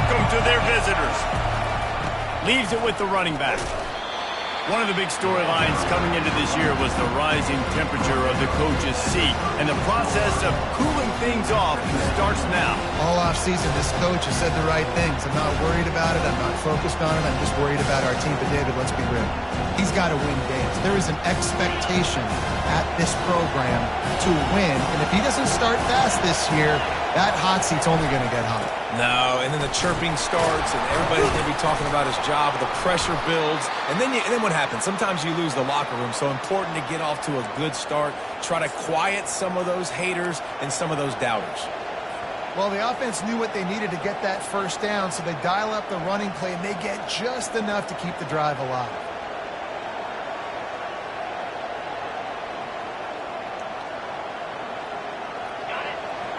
welcome to their visitors. Leaves it with the running back. One of the big storylines coming into this year was the rising temperature of the coach's seat, and the process of cooling things off starts now. All offseason, this coach has said the right things. I'm not worried about it. I'm not focused on it. I'm just worried about our team. But, David, let's be real. He's got to win games. There is an expectation at this program to win, and if he doesn't start fast this year, that hot seat's only going to get hot. No, and then the chirping starts, and everybody's going to be talking about his job. The pressure builds, and then what happens? Sometimes you lose the locker room, so important to get off to a good start. Try to quiet some of those haters and some of those doubters. Well, the offense knew what they needed to get that first down, so they dial up the running play, and they get just enough to keep the drive alive.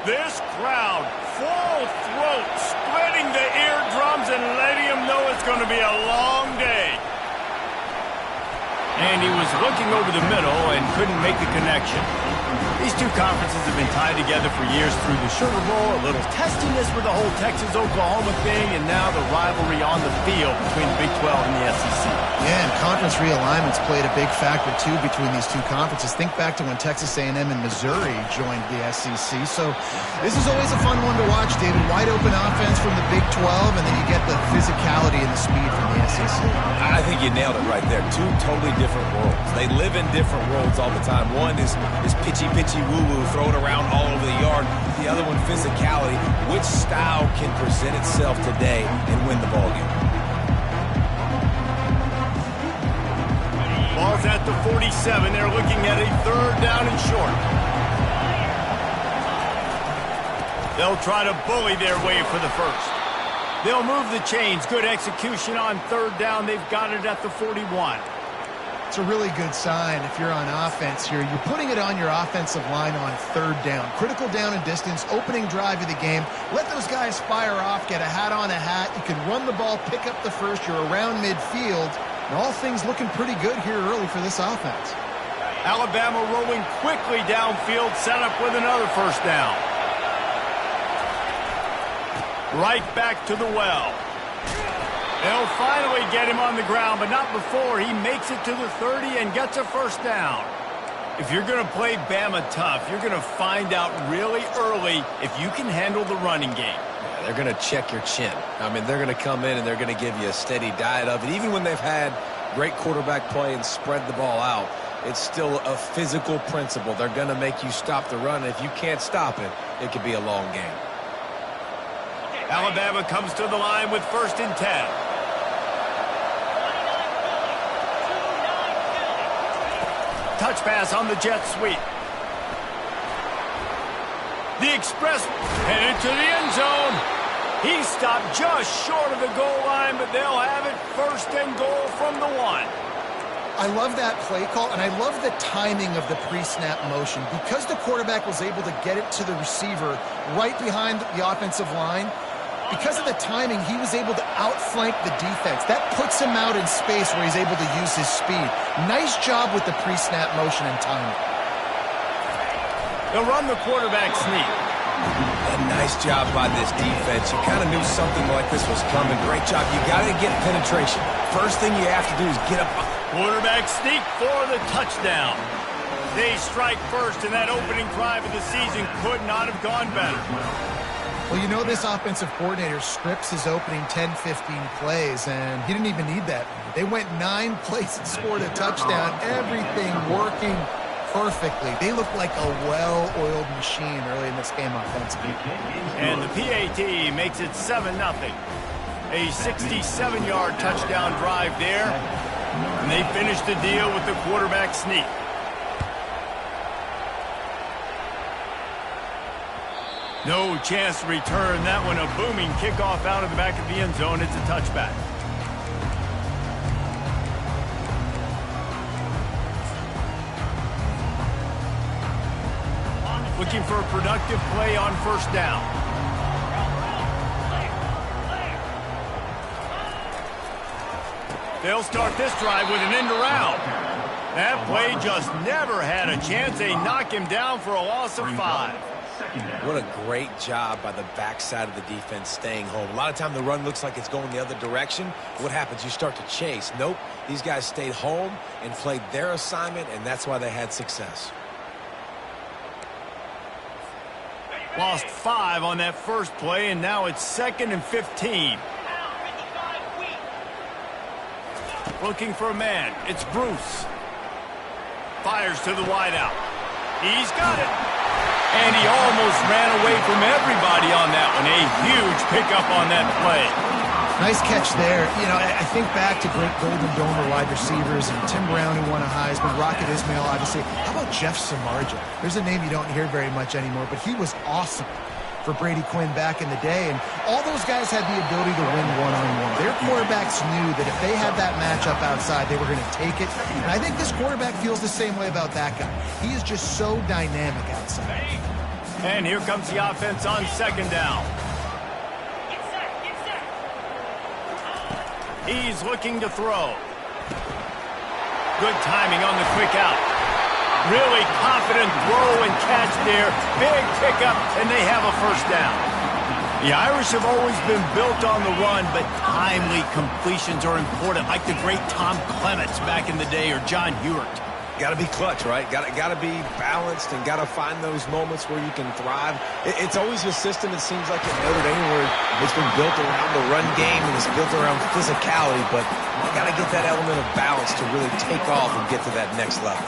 This crowd, full throat, splitting the eardrums and letting them know it's going to be a long day. And he was looking over the middle and couldn't make the connection. These two conferences have been tied together for years through the Sugar Bowl, a little testiness with the whole Texas-Oklahoma thing, and now the rivalry on the field between the Big 12 and the SEC. Yeah, and conference realignments played a big factor, too, between these two conferences. Think back to when Texas A&M and Missouri joined the SEC. So this is always a fun one to watch, David. Wide-open offense from the Big 12, and then you get the physicality and the speed from the SEC. I think you nailed it right there. Two totally different worlds. They live in different worlds all the time. One is pitchy woo-woo, throw it around all over the yard. The other one, physicality. Which style can present itself today and win the ballgame? Ball's at the 47. They're looking at a third down and short. They'll try to bully their way for the first. They'll move the chains. Good execution on third down. They've got it at the 41. It's a really good sign if you're on offense here. You're putting it on your offensive line on third down. Critical down and distance, opening drive of the game. Let those guys fire off, get a hat on a hat. You can run the ball, pick up the first. You're around midfield. And all things looking pretty good here early for this offense. Alabama rolling quickly downfield, set up with another first down. Right back to the well. They'll finally get him on the ground, but not before he makes it to the 30 and gets a first down. If you're going to play Bama tough, you're going to find out really early if you can handle the running game. Yeah, they're going to check your chin. I mean, they're going to come in and they're going to give you a steady diet of it. Even when they've had great quarterback play and spread the ball out, it's still a physical principle. They're going to make you stop the run. And if you can't stop it, it could be a long game. Alabama comes to the line with 1st and 10. Touch pass on the jet sweep. The express headed to the end zone. He stopped just short of the goal line, but they'll have it 1st and goal from the 1. I love that play call, and I love the timing of the pre-snap motion. Because the quarterback was able to get it to the receiver right behind the offensive line, because of the timing, he was able to outflank the defense. That puts him out in space where he's able to use his speed. Nice job with the pre-snap motion and timing. They'll run the quarterback sneak. A nice job by this defense. You kind of knew something like this was coming. Great job. You got to get penetration. First thing you have to do is get up. Quarterback sneak for the touchdown. They strike first, and that opening drive of the season could not have gone better. Well, you know this offensive coordinator scripts his opening 10, 15 plays, and he didn't even need that. They went 9 plays and scored a touchdown. Everything working perfectly. They looked like a well-oiled machine early in this game offensively. And the PAT makes it 7-0. A 67-yard touchdown drive there. And they finish the deal with the quarterback sneak. No chance to return that one. A booming kickoff out of the back of the end zone. It's a touchback. Looking for a productive play on first down. They'll start this drive with an end around. That play just never had a chance. They knock him down for a loss of 5. What a great job by the backside of the defense staying home. A lot of time the run looks like it's going the other direction. What happens? You start to chase. Nope. These guys stayed home and played their assignment, and that's why they had success. Lost 5 on that first play, and now it's 2nd and 15. Looking for a man. It's Bruce. Fires to the wideout. He's got it. And he almost ran away from everybody on that one. A huge pickup on that play. Nice catch there. You know, I think back to great Golden Domer wide receivers and Tim Brown, who won a Heisman, Rocket Ismail, obviously. How about Jeff Samardzija? There's a name you don't hear very much anymore, but he was awesome for Brady Quinn back in the day. And all those guys had the ability to win one-on-one. Their quarterbacks knew that if they had that matchup outside, they were going to take it. And I think this quarterback feels the same way about that guy. He is just so dynamic outside. And here comes the offense on 2nd down. He's looking to throw. Good timing on the quick out. Really confident throw and catch there. Big pickup, and they have a first down. The Irish have always been built on the run, but timely completions are important, like the great Tom Clements back in the day or John Hewart. Got to be clutch, right? Got to be balanced and got to find those moments where you can thrive. It's always a system, it seems like, at Notre Dame where it's been built around the run game and it's built around physicality, but you got to get that element of balance to really take off and get to that next level.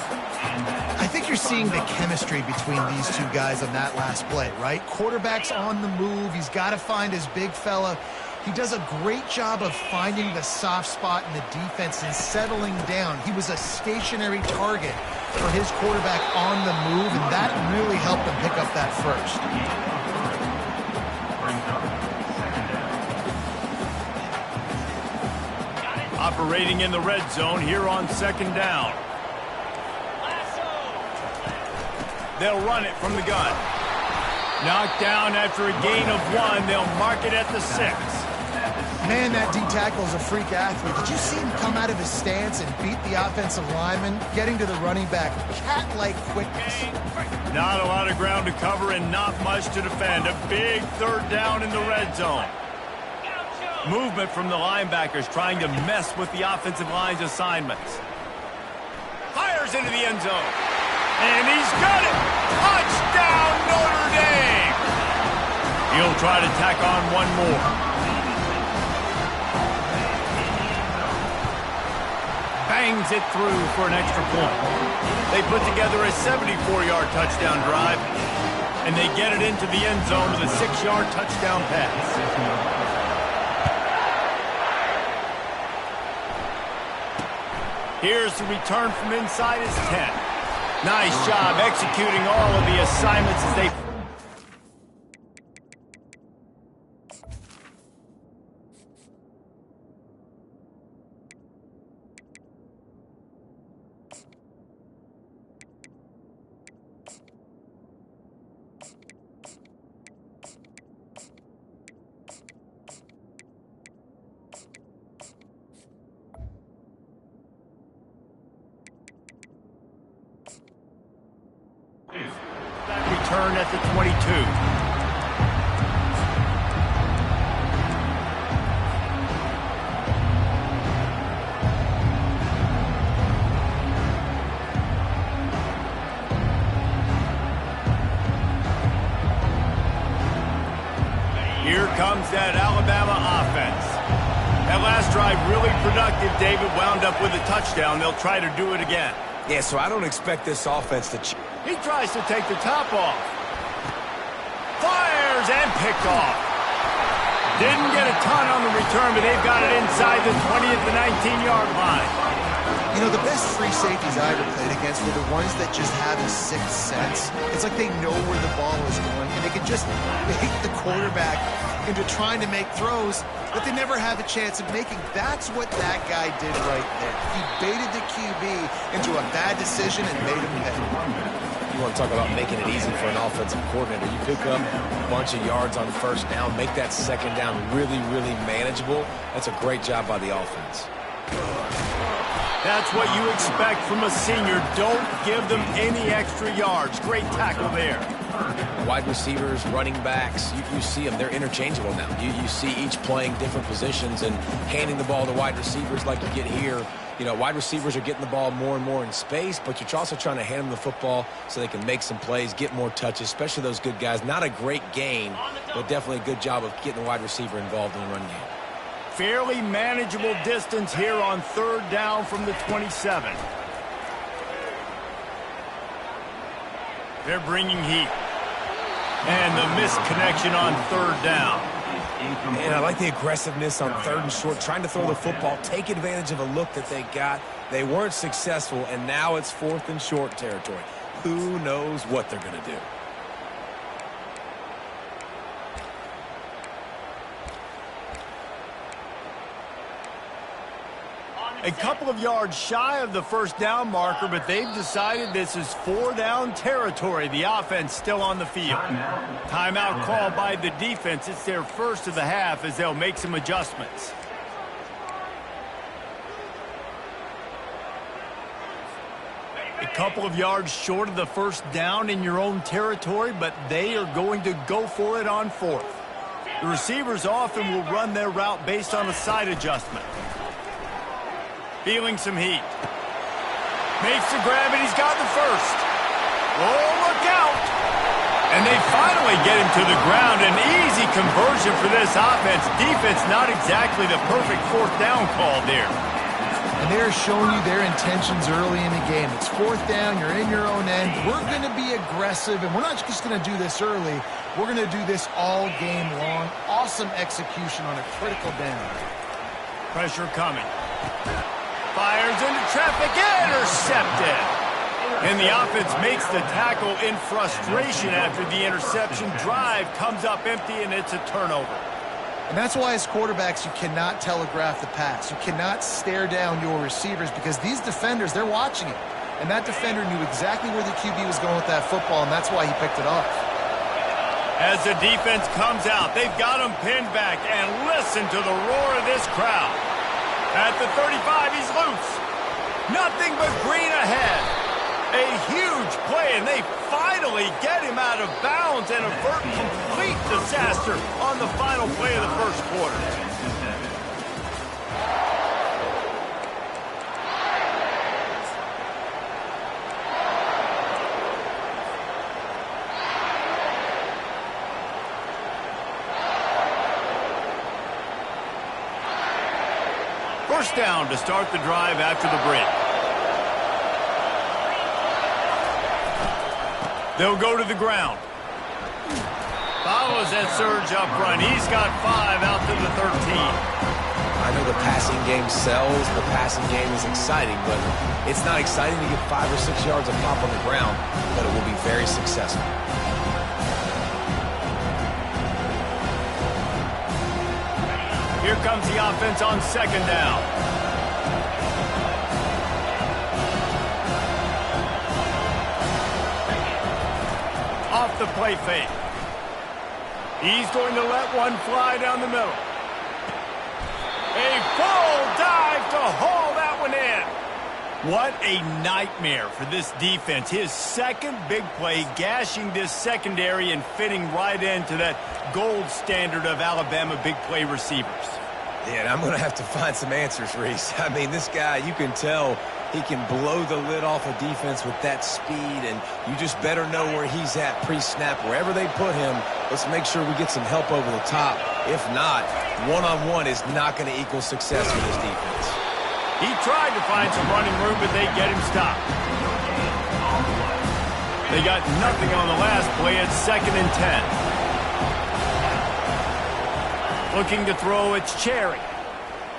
I think you're seeing the chemistry between these two guys on that last play, right? Quarterback's on the move. He's got to find his big fella. He does a great job of finding the soft spot in the defense and settling down. He was a stationary target for his quarterback on the move, and that really helped him pick up that first. Operating in the red zone here on 2nd down. They'll run it from the gun. Knocked down after a gain of 1. They'll mark it at the 6. Man, that D-tackle is a freak athlete. Did you see him come out of his stance and beat the offensive lineman, getting to the running back? Cat-like quickness. Not a lot of ground to cover and not much to defend. A big 3rd down in the red zone. Movement from the linebackers trying to mess with the offensive line's assignments. Fires into the end zone. And he's got it! Touchdown, Notre Dame! He'll try to tack on one more. Bangs it through for an extra point. They put together a 74-yard touchdown drive, and they get it into the end zone with a 6-yard touchdown pass. Here's the return from inside his 10. Nice job executing all of the assignments as they... Return at the 22. Here comes that Alabama offense. That last drive really productive. David wound up with a touchdown. They'll try to do it again. Yeah, so I don't expect this offense to... He tries to take the top off. Fires and picked off. Didn't get a ton on the return, but they've got it inside the 20 at the 19-yard line. You know, the best free safeties I ever played against were the ones that just have a sixth sense. It's like they know where the ball is going, and they can just bait the quarterback into trying to make throws that they never have a chance of making. That's what that guy did right there. He baited the QB into a bad decision and made him pay. You want to talk about making it easy for an offensive coordinator. You pick up a bunch of yards on 1st down, make that 2nd down really, really manageable. That's a great job by the offense. That's what you expect from a senior. Don't give them any extra yards. Great tackle there. Wide receivers, running backs, you see them. They're interchangeable now. You see each playing different positions and handing the ball to wide receivers like you get here. You know, wide receivers are getting the ball more and more in space, but you're also trying to hand them the football so they can make some plays, get more touches, especially those good guys. Not a great gain, but definitely a good job of getting the wide receiver involved in the run game. Fairly manageable distance here on 3rd down from the 27. They're bringing heat. And the missed connection on 3rd down. And I like the aggressiveness on 3rd and short, trying to throw the football, take advantage of a look that they got. They weren't successful, and now it's 4th and short territory. Who knows what they're going to do? A couple of yards shy of the 1st down marker, but they've decided this is 4 down territory. The offense still on the field. Timeout called by the defense. It's their first of the half as they'll make some adjustments. A couple of yards short of the 1st down in your own territory, but they are going to go for it on 4th. The receivers often will run their route based on a side adjustment. Feeling some heat. Makes the grab, and he's got the first. Oh, look out! And they finally get him to the ground. An easy conversion for this offense. Defense not exactly the perfect 4th down call there. And they're showing you their intentions early in the game. It's 4th down. You're in your own end. We're going to be aggressive, and we're not just going to do this early. We're going to do this all game long. Awesome execution on a critical down. Pressure coming. Fires into traffic, intercepted. And the offense makes the tackle in frustration after the interception. Drive comes up empty, and it's a turnover. And that's why as quarterbacks, you cannot telegraph the pass. You cannot stare down your receivers because these defenders, they're watching it. And that defender knew exactly where the QB was going with that football, and that's why he picked it off. As the defense comes out, they've got him pinned back, and listen to the roar of this crowd. At the 35, he's loose. Nothing but green ahead. A huge play, and they finally get him out of bounds and avert complete disaster on the final play of the 1st quarter. First down to start the drive after the break. They'll go to the ground. Follows that surge up front. He's got 5 out to the 13. I know the passing game sells. The passing game is exciting, but it's not exciting to get 5 or 6 yards of pop on the ground, but it will be very successful. Here comes the offense on 2nd down. Off the play fake. He's going to let one fly down the middle. A full dive to haul that one in. What a nightmare for this defense. His 2nd big play, gashing this secondary and fitting right into that gold standard of Alabama big play receivers. Yeah, and I'm going to have to find some answers, Reese. I mean, this guy, you can tell he can blow the lid off a defense with that speed, and you just better know where he's at pre-snap. Wherever they put him, let's make sure we get some help over the top. If not, one-on-one is not going to equal success for this defense. He tried to find some running room, but they get him stopped. They got nothing on the last play. It's 2nd and 10. Looking to throw, it's Cherry.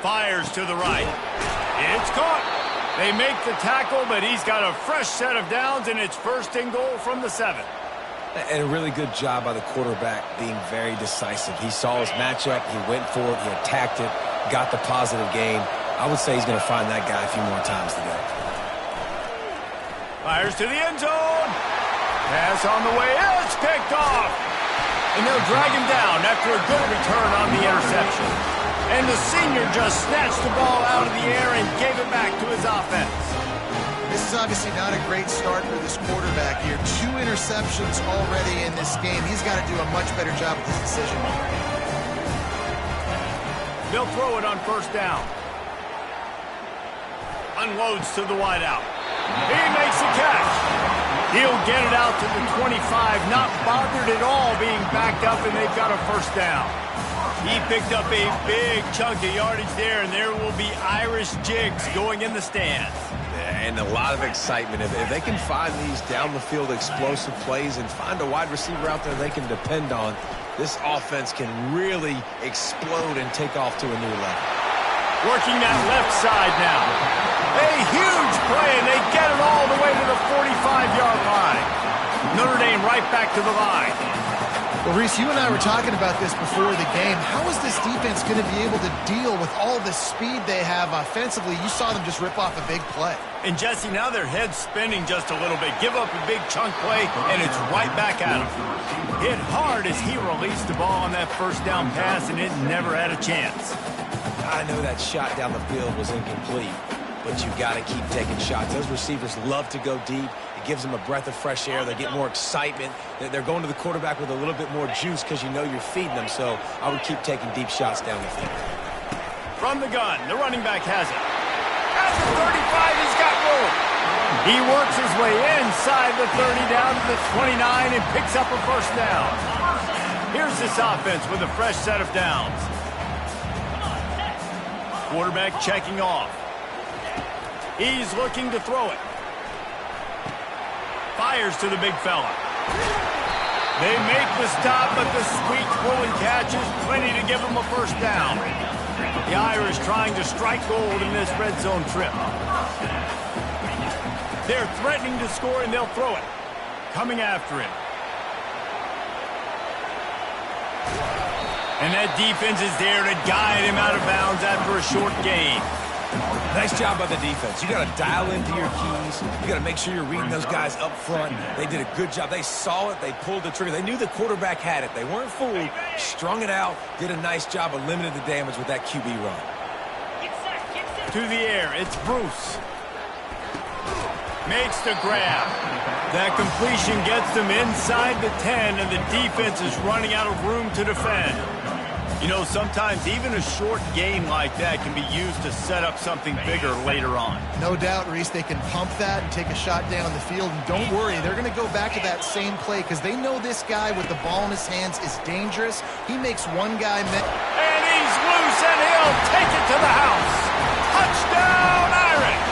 Fires to the right. It's caught. They make the tackle, but he's got a fresh set of downs, and it's 1st and goal from the 7. And a really good job by the quarterback being very decisive. He saw his matchup, he went for it, he attacked it, got the positive gain. I would say he's going to find that guy a few more times today. Fires to the end zone. Pass on the way. It's picked off. And they'll drag him down after a good return on the interception. And the senior just snatched the ball out of the air and gave it back to his offense. This is obviously not a great start for this quarterback here. 2 interceptions already in this game. He's got to do a much better job with his decision making. They'll throw it on first down. Unloads to the wideout. He makes a catch. He'll get it out to the 25, not bothered at all being backed up, and they've got a first down. He picked up a big chunk of yardage there, and there will be Irish jigs going in the stands. And a lot of excitement. If they can find these down-the-field explosive plays and find a wide receiver out there they can depend on, this offense can really explode and take off to a new level. Working that left side now. A huge play, and they get it all the way to the 45-yard line. Notre Dame right back to the line. Well, Reese, you and I were talking about this before the game. How is this defense going to be able to deal with all the speed they have offensively? You saw them just rip off a big play. And, Jesse, now their head's spinning just a little bit. Give up a big chunk play, and it's right back at him. Hit hard as he released the ball on that first down pass, and it never had a chance. I know that shot down the field was incomplete, but you got to keep taking shots. Those receivers love to go deep. It gives them a breath of fresh air. They get more excitement. They're going to the quarterback with a little bit more juice because you know you're feeding them. So I would keep taking deep shots down the field. From the gun, the running back has it. At the 35, he's got room. He works his way inside the 30 down to the 29 and picks up a first down. Here's this offense with a fresh set of downs. Quarterback checking off. He's looking to throw it. Fires to the big fella. They make the stop, but the sweet pulling catch is plenty to give them a first down. The Irish trying to strike gold in this red zone trip. They're threatening to score, and they'll throw it. Coming after him. And that defense is there to guide him out of bounds after a short gain. Nice job by the defense. You got to dial into your keys. You got to make sure you're reading those guys up front. They did a good job. They saw it. They pulled the trigger. They knew the quarterback had it. They weren't fooled. Strung it out. Did a nice job of limiting the damage with that QB run. To the air. It's Bruce. Makes the grab. That completion gets them inside the 10, and the defense is running out of room to defend. You know, sometimes even a short game like that can be used to set up something bigger later on. No doubt, Reese, they can pump that and take a shot down the field. And don't worry, they're going to go back to that same play because they know this guy with the ball in his hands is dangerous. He makes one guy miss. And he's loose, and he'll take it to the house. Touchdown, Irish!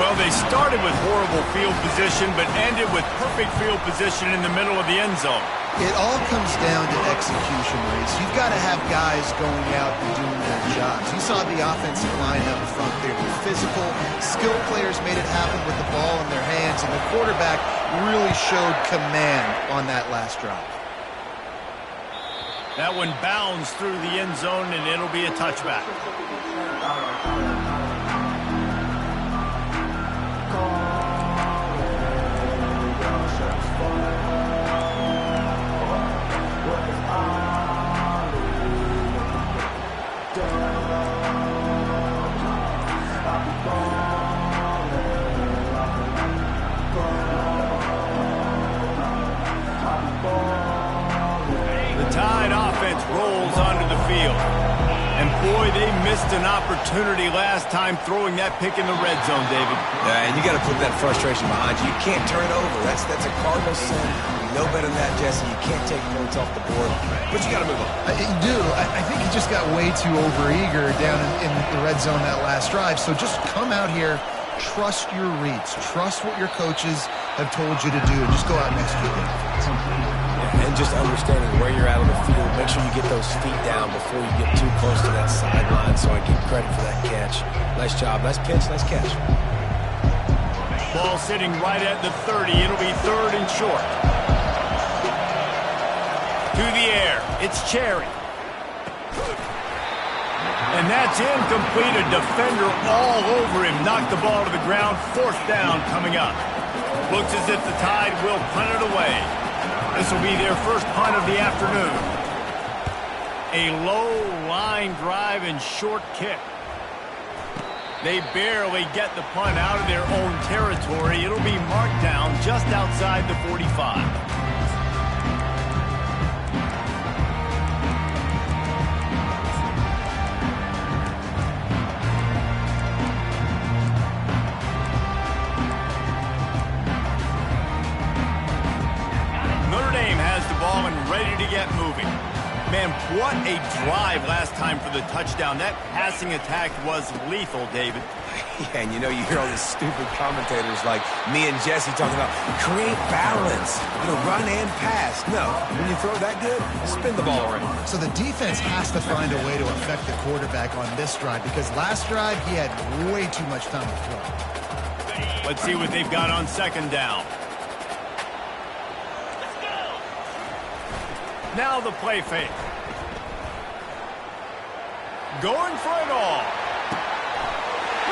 Well, they started with horrible field position, but ended with perfect field position in the middle of the end zone. It all comes down to execution, Reese. You've got to have guys going out and doing their jobs. You saw the offensive line up front there. The physical, skilled players made it happen with the ball in their hands, and the quarterback really showed command on that last drive. That one bounds through the end zone, and it'll be a touchback. Rolls onto the field. And boy, they missed an opportunity last time throwing that pick in the red zone, David. Yeah, and you got to put that frustration behind you. You can't turn it over. That's a cardinal sin. You know better than that, Jesse. You can't take points off the board. But you got to move on. You do. I think he just got way too overeager down in the red zone that last drive. So just come out here, trust your reads. Trust what your coaches have told you to do, and just go out and execute it. And just understanding where you're at on the field. Make sure you get those feet down before you get too close to that sideline, so I give credit for that catch. Nice job. Nice pitch. Nice catch. Ball sitting right at the 30. It'll be third and short. To the air. It's Cherry. And that's incomplete. A defender all over him. Knocked the ball to the ground. Fourth down coming up. Looks as if the Tide will punt it away. This will be their first punt of the afternoon. A low line drive and short kick. They barely get the punt out of their own territory. It'll be marked down just outside the 45. Ready to get moving. Man, what a drive last time for the touchdown. That passing attack was lethal, David. Yeah, and you know, you hear all these stupid commentators like me and Jesse talking about create balance, run and pass. No, when you throw that good, spin the ball around. So the defense has to find a way to affect the quarterback on this drive because last drive he had way too much time to throw. Let's see what they've got on second down. Now the play fake. Going for it all.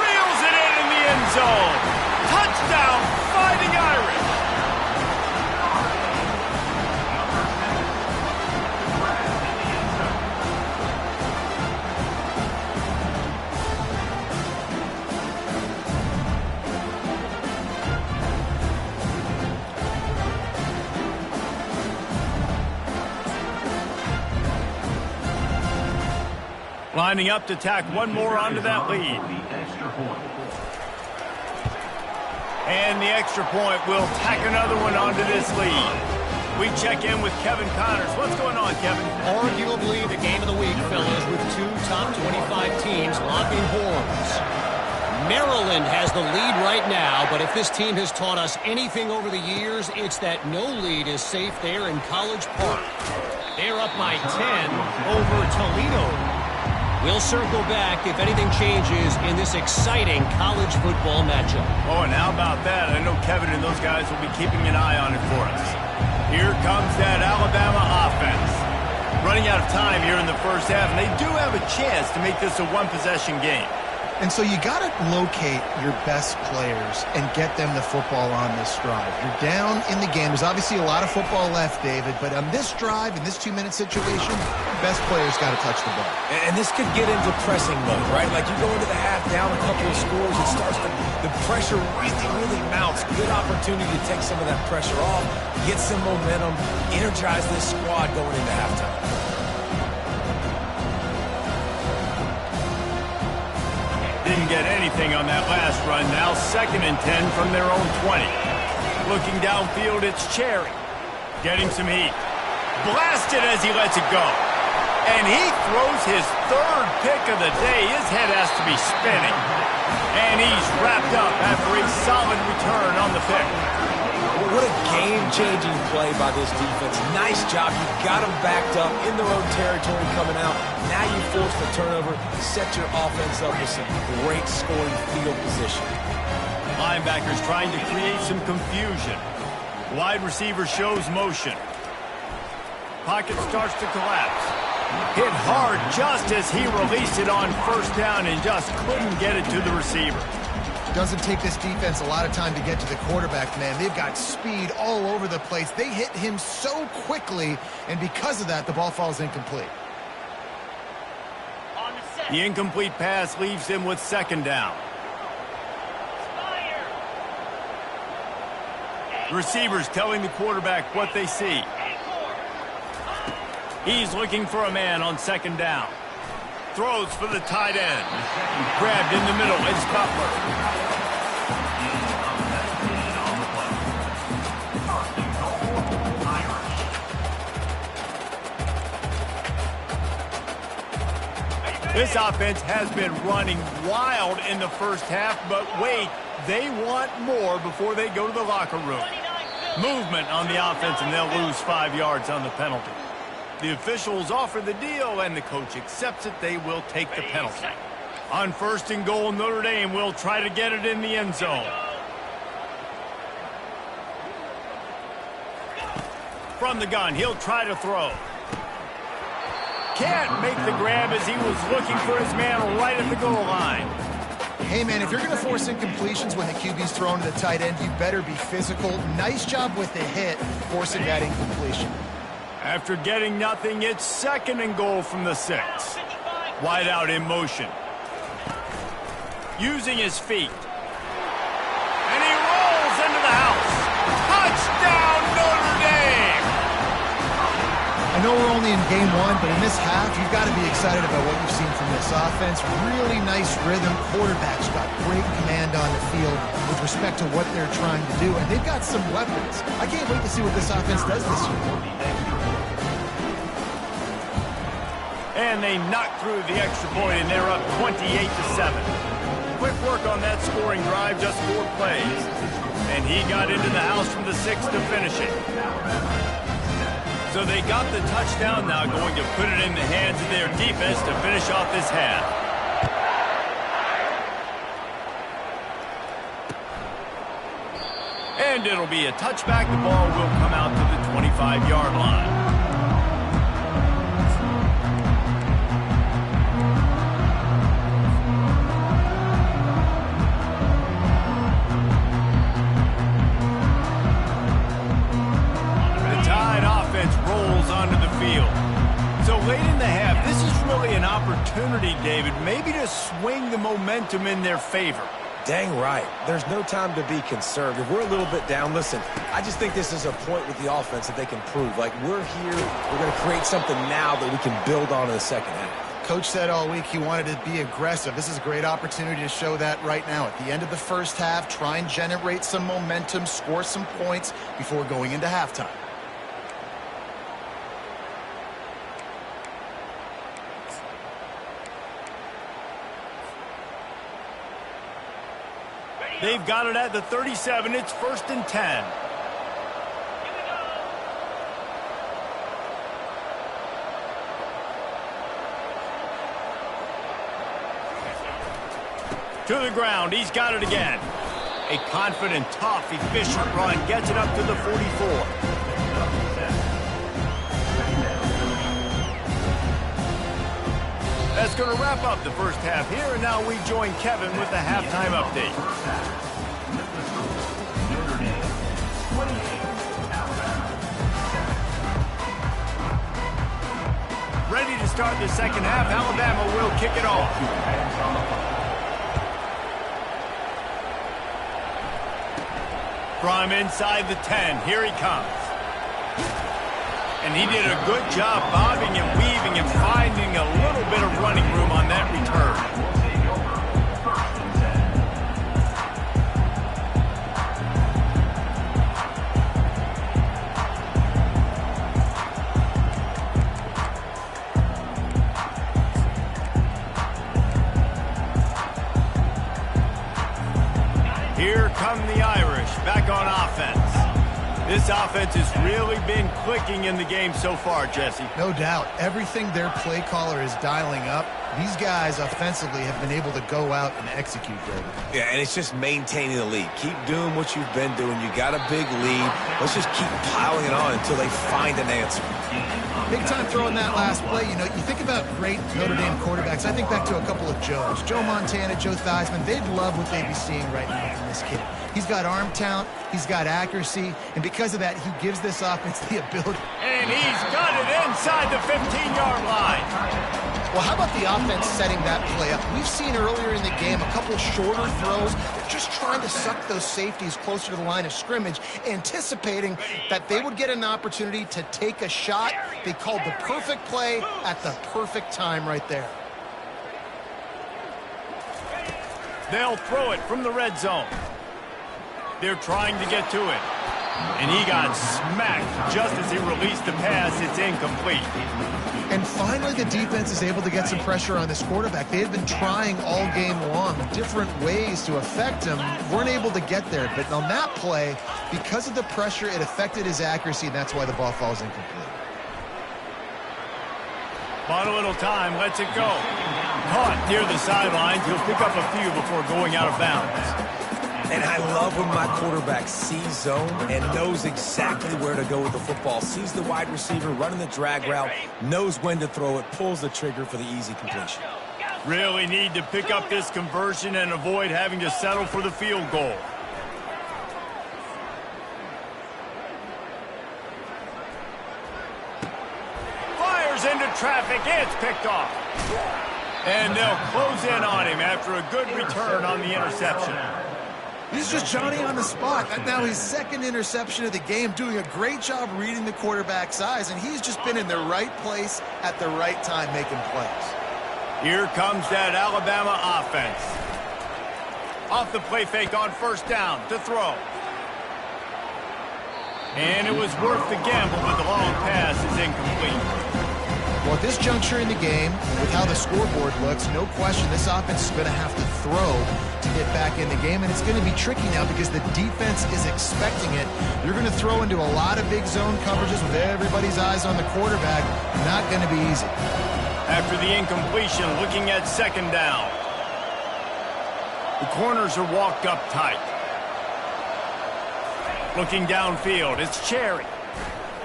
Reels it in the end zone. Touchdown, Fighting Irish. Lining up to tack one more onto that lead. And the extra point will tack another one onto this lead. We check in with Kevin Connors. What's going on, Kevin? Arguably the game of the week, fellas, with two top 25 teams locking horns. Maryland has the lead right now, but if this team has taught us anything over the years, it's that no lead is safe there in College Park. They're up by 10 over Toledo. We'll circle back if anything changes in this exciting college football matchup. Oh, and how about that? I know Kevin and those guys will be keeping an eye on it for us. Here comes that Alabama offense. Running out of time here in the first half, and they do have a chance to make this a one-possession game. And so you got to locate your best players and get them the football on this drive. You're down in the game. There's obviously a lot of football left, David, but on this drive, in this 2-minute situation, best players got to touch the ball. And this could get into pressing mode, right? Like you go into the half down a couple of scores, it starts to, the pressure really mounts. Good opportunity to take some of that pressure off, get some momentum, energize this squad going into halftime. Didn't get anything on that last run. Now 2nd and 10 from their own 20. Looking downfield, it's Cherry. Getting some heat. Blasted as he lets it go. And he throws his 3rd pick of the day. His head has to be spinning. And he's wrapped up after a solid return on the pick. What a game-changing play by this defense. Nice job. You got them backed up in their own territory coming out. Now you force the turnover, set your offense up with some great scoring field position. Linebackers trying to create some confusion. Wide receiver shows motion. Pocket starts to collapse. Hit hard just as he released it on first down and just couldn't get it to the receiver. Doesn't take this defense a lot of time to get to the quarterback, man. They've got speed all over the place. They hit him so quickly, and because of that, the ball falls incomplete. The incomplete pass leaves him with 2nd down. The receivers telling the quarterback what they see. He's looking for a man on 2nd down. Throws for the tight end. Grabbed in the middle. It's Butler. This offense has been running wild in the first half, but wait, they want more before they go to the locker room. Movement on the offense, and they'll lose 5 yards on the penalty. The officials offer the deal, and the coach accepts it. They will take the penalty. On 1st and goal, Notre Dame will try to get it in the end zone. From the gun, he'll try to throw. Can't make the grab as he was looking for his man right at the goal line. Hey, man, if you're going to force incompletions when the QB's thrown to the tight end, you better be physical. Nice job with the hit, forcing that incompletion. After getting nothing, it's 2nd and goal from the 6. Wide out in motion. Using his feet. And he rolls into the house. Touchdown, Notre Dame! I know we're only in game 1, but in this half, you've got to be excited about what you've seen from this offense. Really nice rhythm. Quarterback's got great command on the field with respect to what they're trying to do, and they've got some weapons. I can't wait to see what this offense does this year. And they knock through the extra point, and they're up 28-7. Quick work on that scoring drive, just 4 plays. And he got into the house from the 6 to finish it. So they got the touchdown, now going to put it in the hands of their defense to finish off this half. And it'll be a touchback. The ball will come out to the 25-yard line. Rolls onto the field. So late in the half, this is really an opportunity, David, maybe to swing the momentum in their favor. Dang right. There's no time to be conservative. We're a little bit down. Listen, I just think this is a point with the offense that they can prove. Like, we're here, we're going to create something now that we can build on in the second half. Coach said all week he wanted to be aggressive. This is a great opportunity to show that right now. At the end of the first half, try and generate some momentum, score some points before going into halftime. They've got it at the 37. It's 1st and 10. To the ground. He's got it again. A confident, tough, efficient run. Gets it up to the 44. That's going to wrap up the first half here, and now we join Kevin with the halftime update. Ready to start the second half. Alabama will kick it off. From inside the 10, here he comes. And he did a good job bobbing and weaving and finding a little bit of running room on that return. Here come the Irish back on offense. This offense has really been clicking in the game so far, Jesse. No doubt. Everything their play caller is dialing up, these guys offensively have been able to go out and execute, David. Yeah, and it's just maintaining the lead. Keep doing what you've been doing. You got a big lead. Let's just keep piling it on until they find an answer. Big time throwing that last play. You know, you think about great Notre Dame quarterbacks. I think back to a couple of Joes. Joe Montana, Joe Theismann. They'd love what they'd be seeing right now from this kid. He's got arm talent. He's got accuracy. And because of that, he gives this offense the ability. And he's got it inside the 15-yard line. Well, how about the offense setting that play up? We've seen earlier in the game a couple shorter throws. They're just trying to suck those safeties closer to the line of scrimmage, anticipating that they would get an opportunity to take a shot. They called the perfect play at the perfect time right there. They'll throw it from the red zone. They're trying to get to it. And he got smacked just as he released the pass. It's incomplete. And finally, the defense is able to get some pressure on this quarterback. They had been trying all game long different ways to affect him. Weren't able to get there. But on that play, because of the pressure, it affected his accuracy, and that's why the ball falls incomplete. Bought a little time. Lets it go. Caught near the sidelines. He'll pick up a few before going out of bounds. And I love when my quarterback sees zone and knows exactly where to go with the football. Sees the wide receiver running the drag route, knows when to throw it, pulls the trigger for the easy completion. Really need to pick up this conversion and avoid having to settle for the field goal. traffic. It's picked off. And they'll close in on him after a good return on the interception. He's just Johnny on the spot. Now his second interception of the game, doing a great job reading the quarterback's eyes, and he's just been in the right place at the right time making plays. Here comes that Alabama offense. Off the play fake on first down to throw. And it was worth the gamble, but the long pass is incomplete. Well, at this juncture in the game, with how the scoreboard looks, no question this offense is going to have to throw to get back in the game, and it's going to be tricky now because the defense is expecting it. You're going to throw into a lot of big zone coverages with everybody's eyes on the quarterback. Not going to be easy. After the incompletion, looking at second down. The corners are walked up tight. Looking downfield, it's Cherry.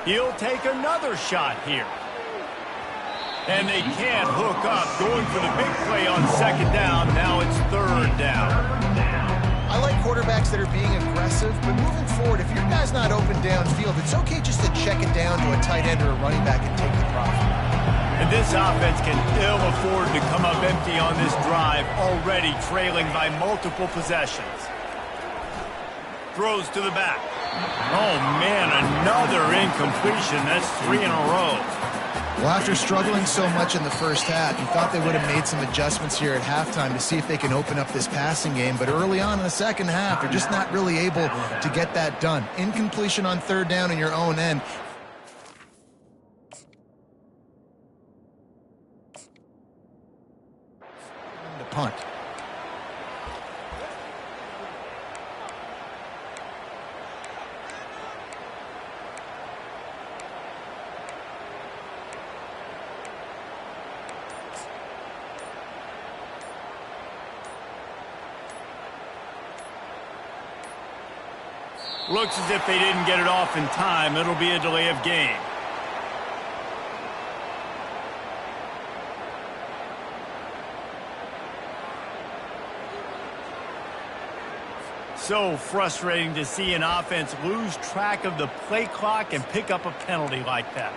He'll take another shot here. And they can't hook up, going for the big play on second down. Now it's third down. I like quarterbacks that are being aggressive, but moving forward, if your guy's not open downfield, it's okay just to check it down to a tight end or a running back and take the profit. And this offense can ill afford to come up empty on this drive, already trailing by multiple possessions. Throws to the back. Oh, man, another incompletion. That's 3 in a row. Well, after struggling so much in the first half, you thought they would have made some adjustments here at halftime to see if they can open up this passing game. But early on in the second half, they're just not really able to get that done. Incompletion on third down in your own end. The punt. Looks as if they didn't get it off in time. It'll be a delay of game. So frustrating to see an offense lose track of the play clock and pick up a penalty like that.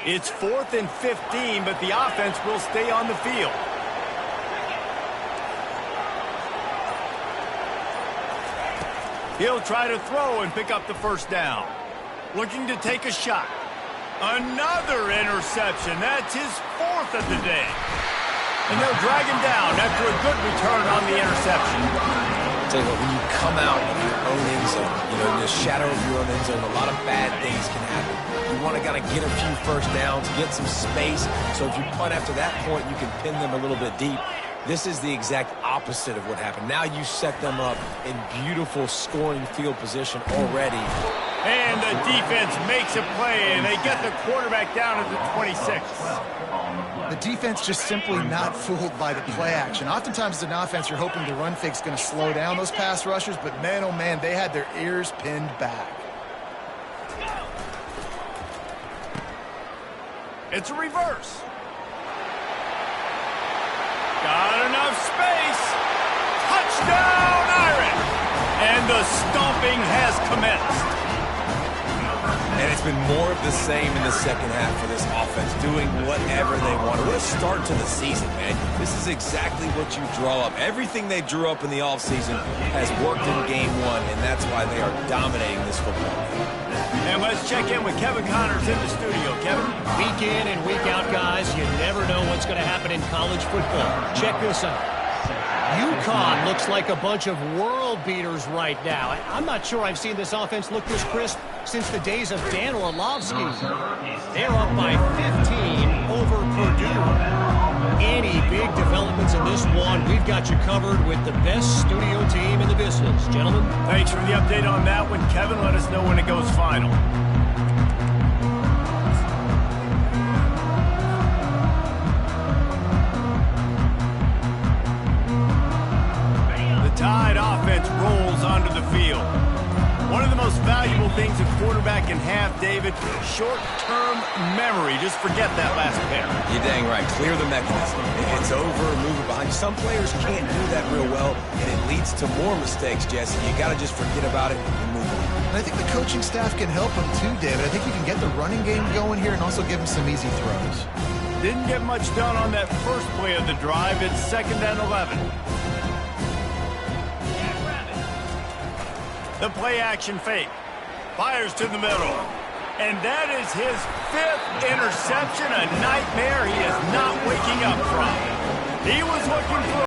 It's 4th and 15, but the offense will stay on the field. He'll try to throw and pick up the first down. Looking to take a shot. Another interception. That's his 4th of the day. And they'll drag him down after a good return on the interception. I'll tell you what, when you come out of your own end zone, in the shadow of your own end zone, a lot of bad things can happen. You want to kind of get a few first downs, get some space. So if you punt after that point, you can pin them a little bit deep. This is the exact opposite of what happened. Now you set them up in beautiful scoring field position already. And the defense makes a play, and they get the quarterback down at the 26. The defense just simply not fooled by the play action. Oftentimes as an offense, you're hoping the run fake's going to slow down those pass rushers, but man, oh man, they had their ears pinned back. It's a reverse. Got enough space. Touchdown, Iron! And the stomping has commenced. And it's been more of the same in the second half for this offense, doing whatever they want. What a start to the season, man. This is exactly what you draw up. Everything they drew up in the offseason has worked in game one, and that's why they are dominating this football game. And let's check in with Kevin Connors in the studio. Kevin? Week in and week out, guys, you never know what's going to happen in college football. Check this out. UConn looks like a bunch of world beaters right now. I'm not sure I've seen this offense look this crisp since the days of Dan Orlovsky. They're up by 15 over Purdue. Any big developments in this one, we've got you covered with the best studio team in the business. Gentlemen. Thanks for the update on that one, Kevin. Let us know when it goes final. Tide offense rolls onto the field. One of the most valuable things a quarterback can have, David. Short-term memory. Just forget that last pair. You're dang right. Clear the mechanism. If it's over, move it behind you. Some players can't do that real well, and it leads to more mistakes, Jesse. You got to just forget about it and move on. And I think the coaching staff can help him too, David. I think you can get the running game going here and also give him some easy throws. Didn't get much done on that first play of the drive. It's 2nd and 11. The play action fake. Fires to the middle. And that is his 5th interception, a nightmare he is not waking up from. He was looking for